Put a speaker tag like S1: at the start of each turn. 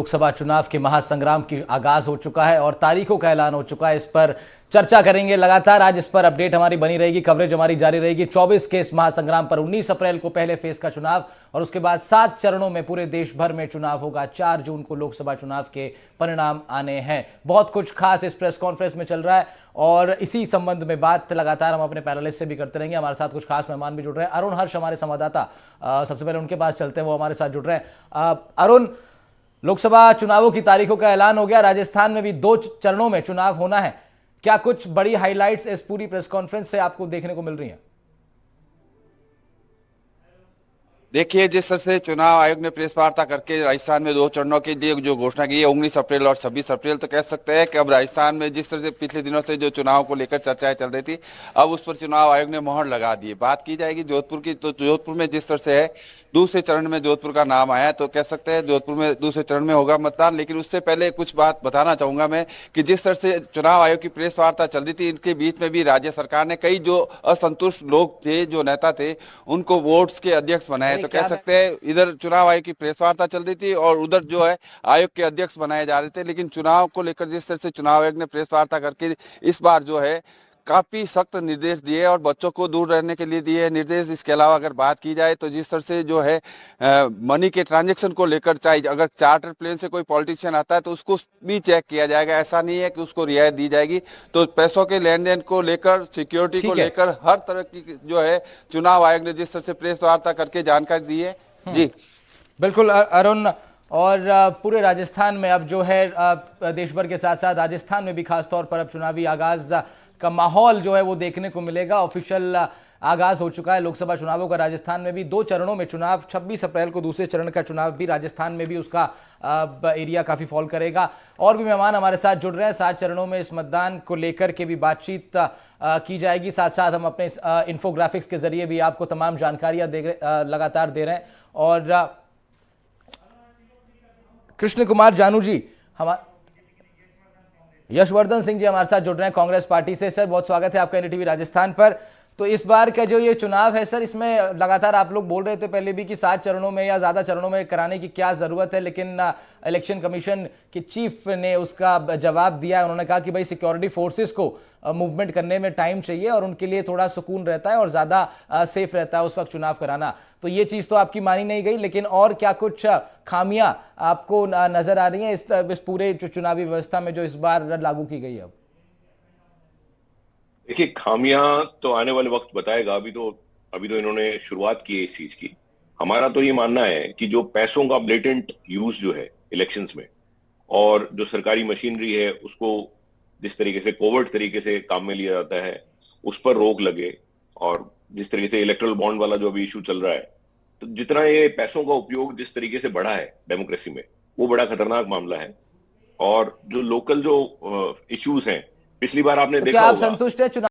S1: लोकसभा चुनाव के महासंग्राम की आगाज हो चुका है और तारीखों का ऐलान हो चुका है। इस पर चर्चा करेंगे लगातार। आज इस पर अपडेट हमारी बनी रहेगी, कवरेज हमारी जारी रहेगी। 24 के इस महासंग्राम पर 19 अप्रैल को पहले फेज का चुनाव और उसके बाद 7 चरणों में पूरे देश भर में चुनाव होगा। 4 जून को लोकसभा चुनाव के परिणाम आने हैं। बहुत कुछ खास इस प्रेस कॉन्फ्रेंस में चल रहा है और इसी संबंध में बात लगातार हम अपने पैनलिस्ट से भी करते रहेंगे। हमारे साथ कुछ खास मेहमान भी जुड़ रहे हैं। अरुण हर्ष हमारे संवाददाता, सबसे पहले उनके पास चलते हैं, वो हमारे साथ जुड़ रहे हैं। अरुण, लोकसभा चुनावों की तारीखों का ऐलान हो गया। राजस्थान में भी 2 चरणों में चुनाव होना है। क्या कुछ बड़ी हाइलाइट्स इस पूरी प्रेस कॉन्फ्रेंस से आपको देखने को मिल रही हैं?
S2: देखिए, जिस तरह से चुनाव आयोग ने प्रेस वार्ता करके राजस्थान में 2 चरणों के लिए जो घोषणा की है 19 अप्रैल और 26 अप्रैल, तो कह सकते हैं कि अब राजस्थान में जिस तरह से पिछले दिनों से जो चुनाव को लेकर चर्चाएं चल रही थी, अब उस पर चुनाव आयोग ने मोहर लगा दी। बात की जाएगी जोधपुर की, तो जोधपुर में जिस तरह से है दूसरे चरण में जोधपुर का नाम आया, तो कह सकते हैं जोधपुर में दूसरे चरण में होगा मतदान। लेकिन उससे पहले कुछ बात बताना चाहूंगा मैं कि जिस तरह से चुनाव आयोग की प्रेस वार्ता चल रही थी, इनके बीच में भी राज्य सरकार ने कई जो असंतुष्ट लोग थे, जो नेता थे, उनको वोट्स के अध्यक्ष बनाए। तो कह सकते हैं इधर चुनाव आयोग की प्रेस वार्ता चल रही थी और उधर जो है आयोग के अध्यक्ष बनाए जा रहे थे। लेकिन चुनाव को लेकर जिस तरह से चुनाव आयोग ने प्रेस वार्ता करके इस बार जो है काफी सख्त निर्देश दिए और बच्चों को दूर रहने के लिए दिए निर्देश। इसके अलावा अगर बात की जाए तो जिस तरह से जो है मनी के ट्रांजैक्शन को लेकर, चाहे अगर चार्टर प्लेन से कोई पॉलिटिशियन आता है तो उसको भी चेक किया जाएगा। ऐसा नहीं है कि उसको रियायत दी जाएगी। तो पैसों के लेन देन को लेकर, सिक्योरिटी को लेकर हर तरह की जो है चुनाव आयोग ने जिस तरह से प्रेस वार्ता करके जानकारी दी है। जी
S1: बिल्कुल अरुण, और पूरे राजस्थान में अब जो है देश भर के साथ साथ राजस्थान में भी खास तौर पर अब चुनावी आगाज का माहौल जो है वो देखने को मिलेगा। ऑफिशियल आगाज हो चुका है लोकसभा चुनावों का। राजस्थान में भी 2 चरणों में चुनाव, 26 अप्रैल को दूसरे चरण का चुनाव भी राजस्थान में भी उसका एरिया काफी फॉल करेगा। और भी मेहमान हमारे साथ जुड़ रहे हैं। 7 चरणों में इस मतदान को लेकर के भी बातचीत की जाएगी। साथ साथ हम अपने इन्फोग्राफिक्स के जरिए भी आपको तमाम जानकारियां लगातार दे रहे हैं। और कृष्ण कुमार जानू जी, यशवर्धन सिंह जी हमारे साथ जुड़ रहे हैं कांग्रेस पार्टी से। सर, बहुत स्वागत है आपका एनडीटीवी राजस्थान पर। तो इस बार का जो ये चुनाव है सर, इसमें लगातार आप लोग बोल रहे थे पहले भी कि 7 चरणों में या ज्यादा चरणों में कराने की क्या जरूरत है, लेकिन इलेक्शन कमीशन के चीफ ने उसका जवाब दिया। उन्होंने कहा कि भाई सिक्योरिटी फोर्सेस को मूवमेंट करने में टाइम चाहिए और उनके लिए थोड़ा सुकून रहता है और ज्यादा सेफ रहता है उस वक्त चुनाव कराना। तो ये चीज तो आपकी मानी नहीं गई, लेकिन और क्या कुछ खामियां आपको नजर आ रही हैं इस पूरे चुनावी व्यवस्था में जो इस बार लागू की गई है? अब
S3: देखिए, खामियां तो आने वाले वक्त बताएगा। अभी तो इन्होंने शुरुआत की है इस चीज की। हमारा तो ये मानना है कि जो पैसों का ब्लेटेंट यूज जो है इलेक्शंस में और जो सरकारी मशीनरी है उसको जिस तरीके से कोवर्ट तरीके से काम में लिया जाता है उस पर रोक लगे, और जिस तरीके से इलेक्ट्रल बॉन्ड वाला जो अभी इशू चल रहा है, तो जितना ये पैसों का उपयोग जिस तरीके से बढ़ा है डेमोक्रेसी में, वो बड़ा खतरनाक मामला है। और जो लोकल जो इश्यूज हैं, पिछली बार आपने देखा
S1: क्या आप
S3: होगा।
S1: संतुष्ट है चुनाव